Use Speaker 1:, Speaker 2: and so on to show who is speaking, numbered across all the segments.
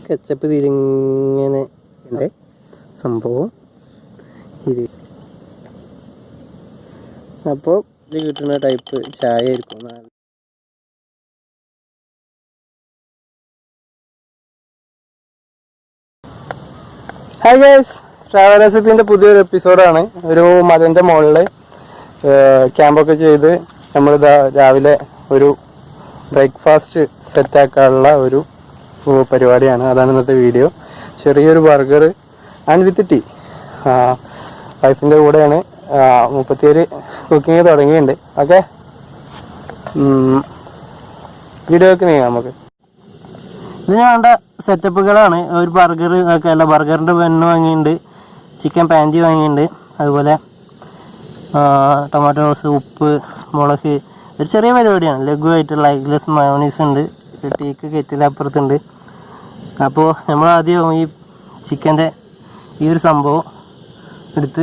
Speaker 1: Ketchup തിരിങ്ങനെ ഉണ്ട് സംഭവം ഇത്. അപ്പോൾ ഇത് കിട്ടുന്ന ടൈപ്പ് ചായ ആയിരിക്കും. ഹായ് ഗൈസ്, ട്രാവൽ റെസിപ്പീൻ്റെ പുതിയൊരു എപ്പിസോഡാണ്. ഒരു മലൻ്റെ മുകളിൽ ക്യാമ്പൊക്കെ ചെയ്ത് നമ്മളിതാ രാവിലെ ഒരു ബ്രേക്ക്ഫാസ്റ്റ് സെറ്റാക്കാനുള്ള ഒരു പരിപാടിയാണ്. അതാണ് ഇന്നത്തെ വീഡിയോ. ചെറിയൊരു ബർഗർ ആൻഡ് വിത്ത് ടീ. വൈഫിൻ്റെ കൂടെയാണ്. 37 കുക്കിങ് തുടങ്ങിയിട്ടുണ്ട്. ഓക്കെ, വീഡിയോ ഒക്കെ നീങ്ങാം നമുക്ക്. ഇതിന് വേണ്ട സെറ്റപ്പുകളാണ്. ഒരു ബർഗർ ഒക്കെ അല്ല, ബർഗറിൻ്റെ ബണ്ണ് വാങ്ങിയിട്ടുണ്ട്, ചിക്കൻ പാൻറ്റി വാങ്ങിയിട്ടുണ്ട്, അതുപോലെ ടൊമാറ്റോ സോസ്, ഉപ്പ്, മുളക്. ഒരു ചെറിയ പരിപാടിയാണ്, ലഘുവായിട്ടുള്ള എഗ്ലെസ് മയോണീസ് ഉണ്ട്, ടീക്ക് കെറ്റിലപ്പുറത്തുണ്ട്. അപ്പോൾ നമ്മൾ ആദ്യം ഈ ചിക്കൻ്റെ ഈ ഒരു സംഭവം എടുത്ത്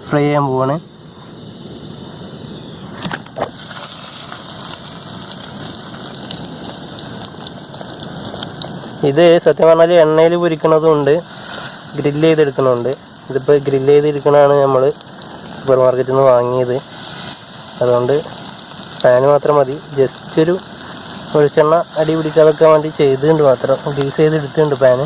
Speaker 1: ഫ്രൈ ചെയ്യാൻ പോവാണ്. ഇത് സത്യം പറഞ്ഞാൽ എണ്ണയിൽ പൊരിക്കണതുണ്ട്, ഗ്രില്ല് ചെയ്തെടുക്കണമുണ്ട്. ഇതിപ്പോൾ ഗ്രില്ല് ചെയ്തെടുക്കണതാണ് നമ്മൾ സൂപ്പർ മാർക്കറ്റിൽ നിന്ന് വാങ്ങിയത്. അതുകൊണ്ട് പാന് മാത്രം മതി. ജസ്റ്റ് ഒരു വെളിച്ചെണ്ണ അടി പിടിക്കാതൊക്കെ വേണ്ടി ചെയ്തിട്ടുണ്ട്, മാത്രം ഗ്രീസ് ചെയ്തെടുത്തിട്ടുണ്ട് പാന്.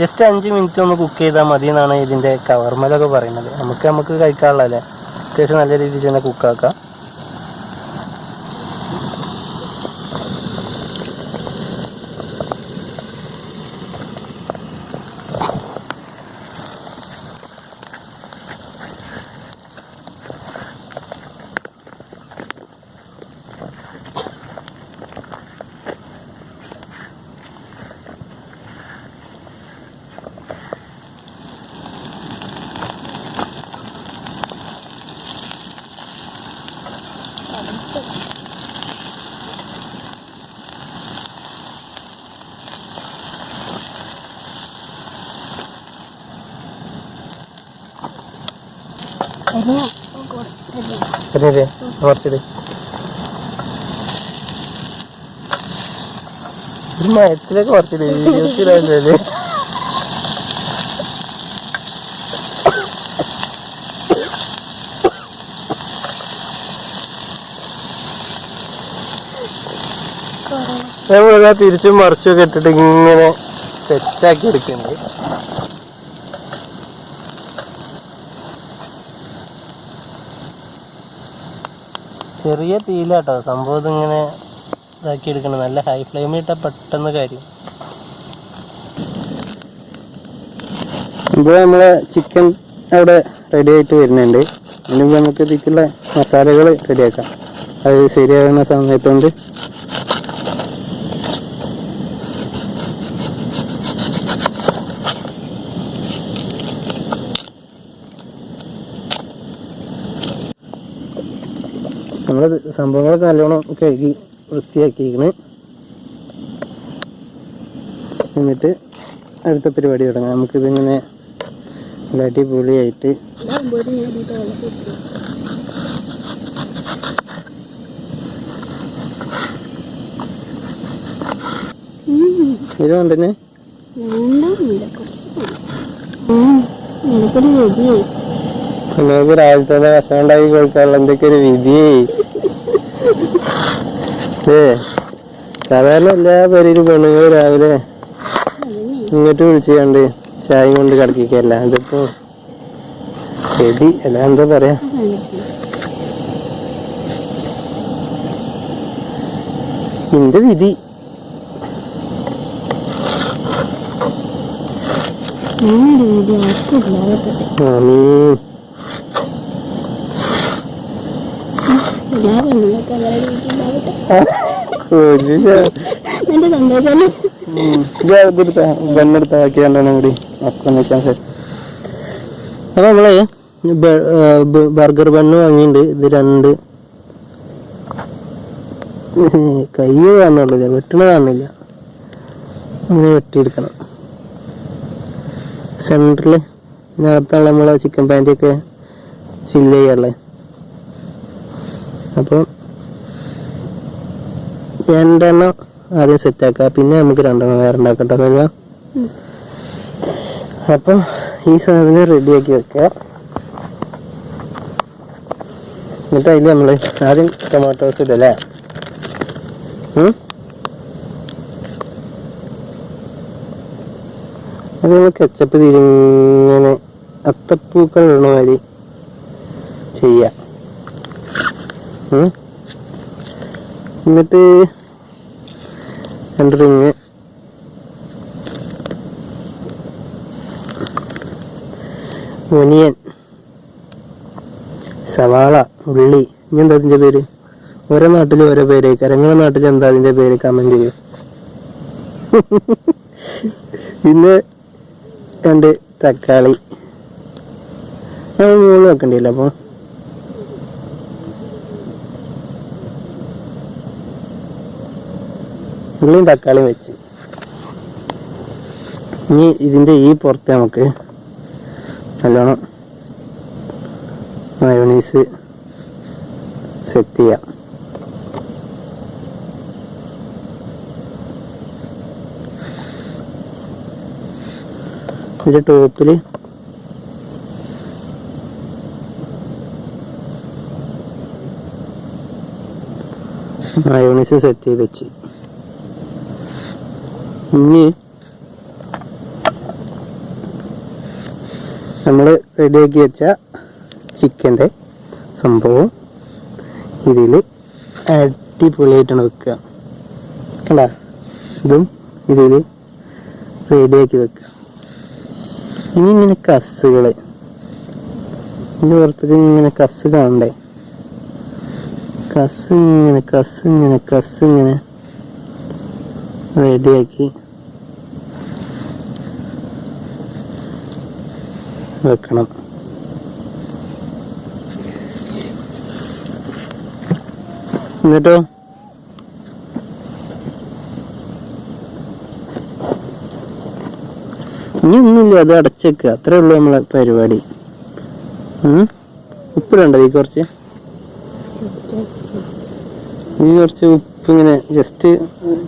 Speaker 1: ജസ്റ്റ് 5 മിനിറ്റ് ഒന്ന് കുക്ക് ചെയ്താൽ മതി എന്നാണ് ഇതിൻ്റെ കവർമലൊക്കെ പറയുന്നത്. നമുക്ക് കഴിക്കാനുള്ളതല്ലേ, അത്യാവശ്യം നല്ല രീതിയിൽ തന്നെ കുക്കാക്കാം. മയത്തിലൊക്കെ കുറച്ചില്ലേ വീഡിയോസിലല്ലേ. നമ്മളെല്ലാം തിരിച്ചും മറിച്ചൊക്കെ ഇട്ടിട്ട് ഇങ്ങനെ സെറ്റാക്കി എടുക്കുന്നുണ്ട്. ചെറിയ തീയിലാട്ടോ സംഭവം. ഇതിങ്ങനെ ഇതാക്കി എടുക്കണം, നല്ല ഹൈ ഫ്ലെയിമിൽ ഇട്ടാൽ പെട്ടെന്ന് കാര്യം. ഇപ്പോൾ നമ്മളെ ചിക്കൻ അവിടെ റെഡി ആയിട്ട് വരുന്നുണ്ട്. അതിന് നമുക്ക് ഇതിലേക്കുള്ള മസാലകൾ റെഡിയാക്കാം. അത് ശരിയാകുന്ന സമയത്തുകൊണ്ട് നമ്മൾ സംഭവങ്ങളൊക്കെ നല്ലോണം കഴുകി വൃത്തിയാക്കിയിരിക്കണ്. എന്നിട്ട് അടുത്ത പരിപാടി തുടങ്ങാം. നമുക്കിതിങ്ങനെ അടിപൊളിയായിട്ട് ഇത് കൊണ്ടുതന്നെ നമുക്ക് രാവിലത്തെ ഭക്ഷണം ഉണ്ടാക്കി കൊടുക്കാനുള്ള എന്തൊക്കെ ഒരു വിധി. സാധാരണ എല്ലാ പേരും പെണ്ണുങ്ങൾ രാവിലെ ഇങ്ങോട്ട് വിളിച്ചുകൊണ്ട് ചായ കൊണ്ട് കിടക്കിക്കല്ല. ഇതിപ്പോ ചെടി അല്ല, എന്താ പറയാ, എന്റെ വിധി. അപ്പൊ നമ്മളെ ബർഗർ ബണ്ണ് വാങ്ങിയിട്ടുണ്ട്. ഇത് 2 കൈ കാണുന്നുള്ളൂ, വെട്ടണ കാണുന്നില്ല. ഇങ്ങനെ വെട്ടിയെടുക്കണം. സെൻറ്ററിൽ ഇതിനകത്താണ് നമ്മളെ ചിക്കൻ പാൻറ്റൊക്കെ ഫില്ല് ചെയ്യാനുള്ളത്. അപ്പോൾ 2 എണ്ണം ആദ്യം സെറ്റാക്കുക, പിന്നെ നമുക്ക് 2 എണ്ണം വേറെ ഉണ്ടാക്കട്ടല്ല. അപ്പം ഈ സാധനം റെഡിയാക്കി വെക്കുക. എന്നിട്ട് അതിൽ നമ്മൾ ആദ്യം ടൊമാറ്റോസ് ഇടല്ലേ. അത് നമ്മൾ കെച്ചപ്പ് തിരിങ്ങനെ അത്തപ്പൂക്കൾ ഇടണ മാതിരി ചെയ്യാം. എന്നിട്ട് 2 റിങ് ഒനിയൻ, സവാള, ഉള്ളി. ഇനി എന്താ അതിൻ്റെ പേര്? ഓരോ നാട്ടിലും ഓരോ പേരായിരിക്കും. നിങ്ങളുടെ നാട്ടിൽ എന്താ അതിൻ്റെ പേര്? കമൻറ്റ് ചെയ്യൂ. പിന്നെ 2 തക്കാളി. നമ്മൾ 3 വെക്കണ്ടില്ല. അപ്പോൾ ഉള്ളിയും തക്കാളിയും വെച്ച് ഇനി ഇതിൻ്റെ ഈ പുറത്ത് നമുക്ക് നല്ലോണം മയോണൈസ് സെറ്റ് ചെയ്യാം. ഇതിൻ്റെ ടോപ്പിൽ മയോണൈസ് സെറ്റ് ചെയ്ത് വെച്ച് ഇനി നമ്മൾ റെഡിയാക്കി വെച്ച ചിക്കൻ്റെ സംഭവം ഇതിൽ അടിപൊളിയായിട്ടാണ് വെക്കുക. കണ്ട, ഇതും ഇതിൽ റെഡിയാക്കി വെക്കുക. ഇനി ഇങ്ങനെ കസ്സുകൾ ഇതിൻ്റെ പുറത്തേക്ക് ഇങ്ങനെ കസ്സ് കാണണ്ടേ. കസ്സിങ്ങനെ റെഡിയാക്കി വെക്കണം. എന്നിട്ടോ ഇനി ഒന്നുമില്ല, അത് അടച്ചേക്കുക. അത്രേ ഉള്ളൂ നമ്മളെ പരിപാടി. ഉപ്പിടണ്ടോ? ഈ കുറച്ച് ഉപ്പ് ഇങ്ങനെ ജസ്റ്റ്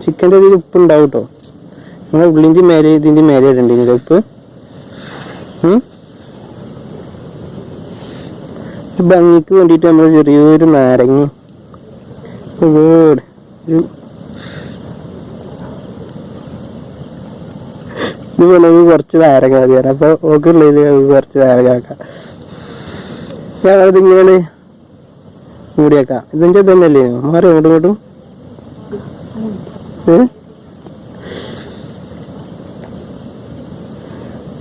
Speaker 1: ചിക്കൻ്റെ ഇതിൽ ഉപ്പ് ഉണ്ടാവും കേട്ടോ. നമ്മൾ ഉള്ളിൻ്റെ മേലെ ഇതിൻ്റെ മേലെ ഇടണ്ടില്ല ഉപ്പ്. ഭംഗിക്ക് വേണ്ടിയിട്ട് നമ്മൾ ചെറിയൊരു നാരങ്ങ ഇത് വേണമെങ്കിൽ കുറച്ച് നാരങ്ങ മതിയാണ്. അപ്പോൾ ഓക്കുള്ളത് കുറച്ച് നാരങ്ങ ആക്കാം. ഞങ്ങളിതിങ്ങനെ മൂടിയേക്കാം. ഇതിൻ്റെ തന്നെയല്ലേ മാറി അങ്ങോട്ടും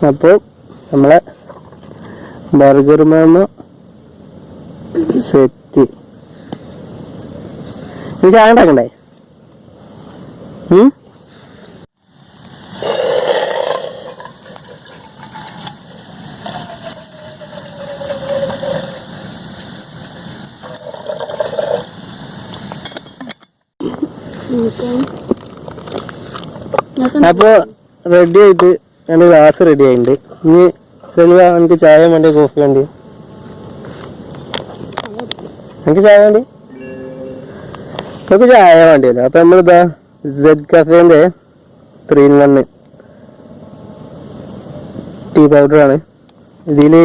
Speaker 1: അപ്പോൾ നമ്മളെ ബർഗർ മാമ സെറ്റ്. ഇത് ചായ ഉണ്ടാക്കണ്ടേ? അപ്പോൾ റെഡി ആയിട്ട് എൻ്റെ ഗ്ലാസ് റെഡി ആയിട്ടുണ്ട്. ഇനി സെൽവ, എനിക്ക് ചായ വേണ്ടി കോഫി വേണ്ടി? എനിക്ക് ചായ വേണ്ടി? നമുക്ക് ചായ വേണ്ടിയല്ലോ. അപ്പം നമ്മളിതാ സെഡ് കഫേൻ്റെ 3 in 1 ടീ പൗഡറാണ്. ഇതിൽ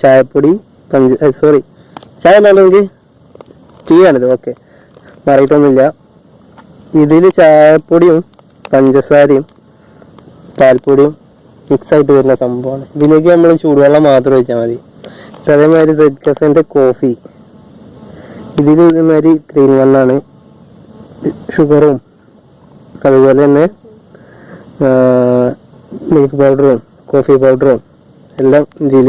Speaker 1: ചായപ്പൊടി, ചായ വേണമെങ്കിൽ ടീ ആണിത്. ഓക്കെ, മാറിയിട്ടൊന്നുമില്ല. ഇതിൽ ചായപ്പൊടിയും പഞ്ചസാരയും പാൽപ്പൊടിയും മിക്സായിട്ട് വരുന്ന സംഭവമാണ്. ഇതിലേക്ക് നമ്മൾ ചൂടുവെള്ളം മാത്രം ഒഴിച്ചാൽ മതി. അതേമാതിരി സെഡ് കഫേൻ്റെ കോഫി ഇതിൽ ഇതേമാതിരി 3 in 1 ആണ്. ഷുഗറും അതുപോലെ തന്നെ മിൽക്ക് പൗഡറും കോഫി പൗഡറും എല്ലാം ഇതിൽ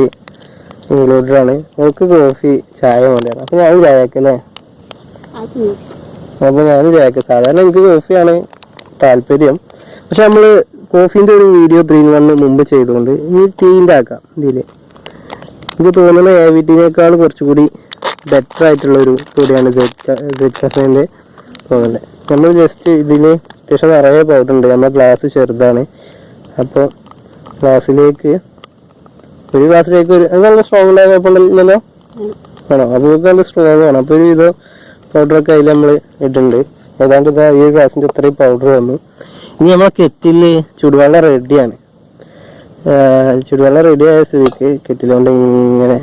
Speaker 1: ഇൻക്ലൂഡഡാണ്. നമുക്ക് കോഫി ചായ വേണ്ടിയാണ്. അപ്പോൾ ഞാൻ ചായക്കല്ലേ? അപ്പോൾ ഞാൻ ചായക്ക് സാധാരണ എനിക്ക് കോഫിയാണ് താല്പര്യം. പക്ഷെ നമ്മൾ കോഫീൻ്റെ ഒരു വീഡിയോ 3 in 1 മുമ്പ് ചെയ്തുകൊണ്ട് ഈ ടീൻ്റെ ആക്കാം. ഇതിൽ എനിക്ക് തോന്നുന്ന AVTനേക്കാൾ കുറച്ചുകൂടി ബെറ്റർ ആയിട്ടുള്ളൊരു പൊടിയാണ് ZFൻ്റെ തോന്നുന്നത്. നമ്മൾ ജസ്റ്റ് ഇതിൽ അത്യാവശ്യം നിറയെ പൗഡർ ഉണ്ട്. നമ്മുടെ ഗ്ലാസ് ചെറുതാണ്, അപ്പോൾ ഗ്ലാസ്സിലേക്ക് ഒരു നല്ല സ്ട്രോങ് ഉണ്ടായ കുഴപ്പമുണ്ടല്ലോ ആണോ? അപ്പോൾ നല്ല സ്ട്രോങ് ആണ്. അപ്പോൾ ഒരു വിധം പൗഡറൊക്കെ അതിൽ നമ്മൾ ഇടുന്നുണ്ട്. ഏതാണ്ട് ഇതാ ഈ ഗ്ലാസിൻ്റെ അത്രയും പൗഡർ വന്നു. ഇനി നമ്മളെ കെറ്റിൽ ചുടുവെള്ളം റെഡിയാണ്. ചുടുവെള്ളം റെഡിയായ സ്ഥിതിക്ക് കെറ്റിലുകൊണ്ട് ഇങ്ങനെ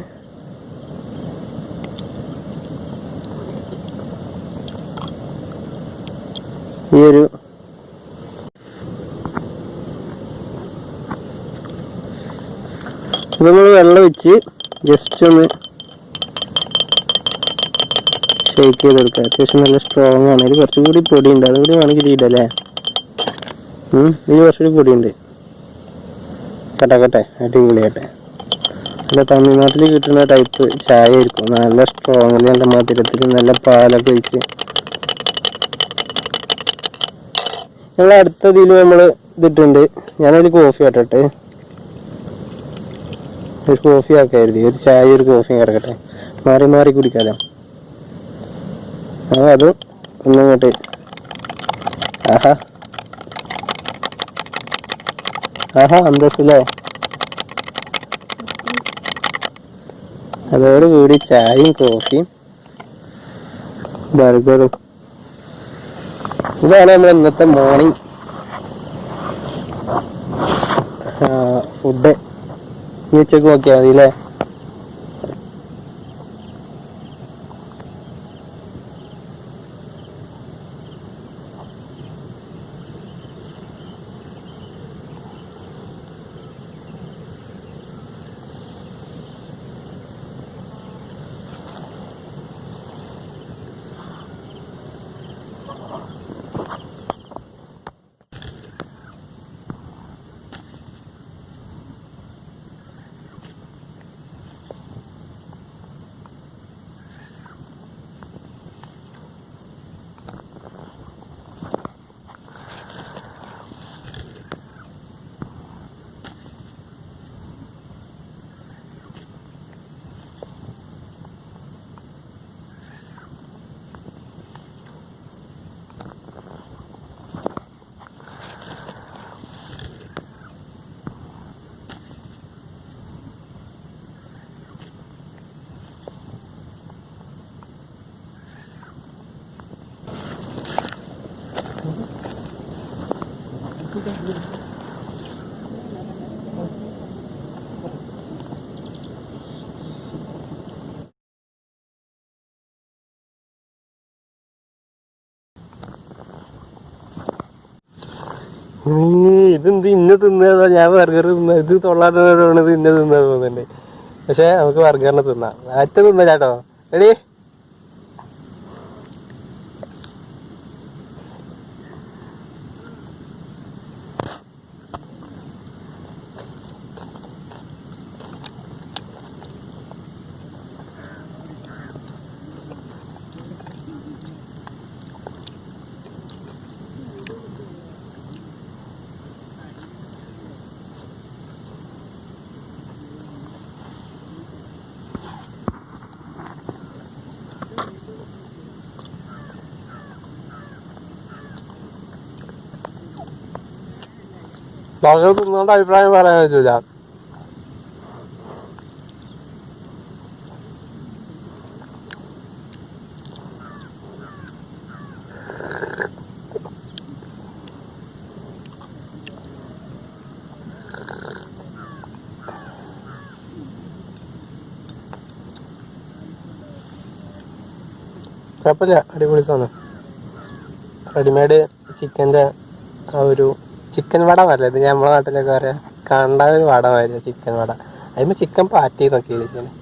Speaker 1: ഈ ഒരു നമ്മൾ വെള്ളം വെച്ച് ജസ്റ്റ് ഒന്ന് ഷേക്ക് ചെയ്തെടുക്കുക. അത്യാവശ്യം നല്ല സ്ട്രോങ് ആണ്. ഇതിൽ കുറച്ചുകൂടി പൊടിയുണ്ട്, അതുകൂടി വേണമെങ്കിൽ ഇടല്ലേ. ഇതിൽ കുറച്ചുകൂടി പൊടിയുണ്ട്. കട്ടെ അടിപൊളിയാട്ടെ. നല്ല തമിഴ്നാട്ടിൽ കിട്ടുന്ന ടൈപ്പ് ചായ ആയിരിക്കും. നല്ല സ്ട്രോങ്ങിൽ നല്ല മധുരത്തിൽ നല്ല പാലൊക്കെ ഒഴിച്ച്. ഞങ്ങൾ അടുത്തതിൽ നമ്മൾ ഇതിട്ടുണ്ട്. ഞാനൊരു കോഫി ആട്ടെ, ഒരു കോഫി ആക്കായിരുന്നു. ഒരു ചായ ഒരു കോഫിയും കിടക്കട്ടെ, മാറി മാറി കുടിക്കാലോ. അത് ഒന്നിങ്ങോട്ട് ആഹാ അന്തസ്സില്ലേ. അതോടുകൂടി ചായയും കോഫിയും ബർഗറും. ഇതാണ് നമ്മൾ ഇന്നത്തെ മോർണിംഗ് ഫുഡ്. ഇനി ഉച്ചക്ക് നോക്കിയാൽ മതി അല്ലേ. ഇതെന്ത് ഇന്ന തിന്നതാ? ഞാൻ ബർഗർ തിന്ന, ഇത് തൊള്ളാട്ടത് ഇന്ന തിന്നത് തോന്നുന്നുണ്ട്. പക്ഷെ നമുക്ക് ബർഗറിനെ തിന്നാം. അച്ഛ തിന്ന ചേട്ടോ. എടീ ബർഗർ തിന്നോണ്ട് അഭിപ്രായം പറയാൻ പറ്റൂല. കുഴപ്പമില്ല, അടിപൊളി സാധനം. റെഡിമെയ്ഡ് ചിക്കൻ്റെ ആ ഒരു ചിക്കൻ വട വരല്ല, ഇത് നമ്മളെ നാട്ടിലൊക്കെ പറയാം കണ്ട ഒരു വട വരിക ചിക്കൻ വട. അതിന് ചിക്കൻ പാറ്റി നോക്കി ഇരിക്കുന്നത്.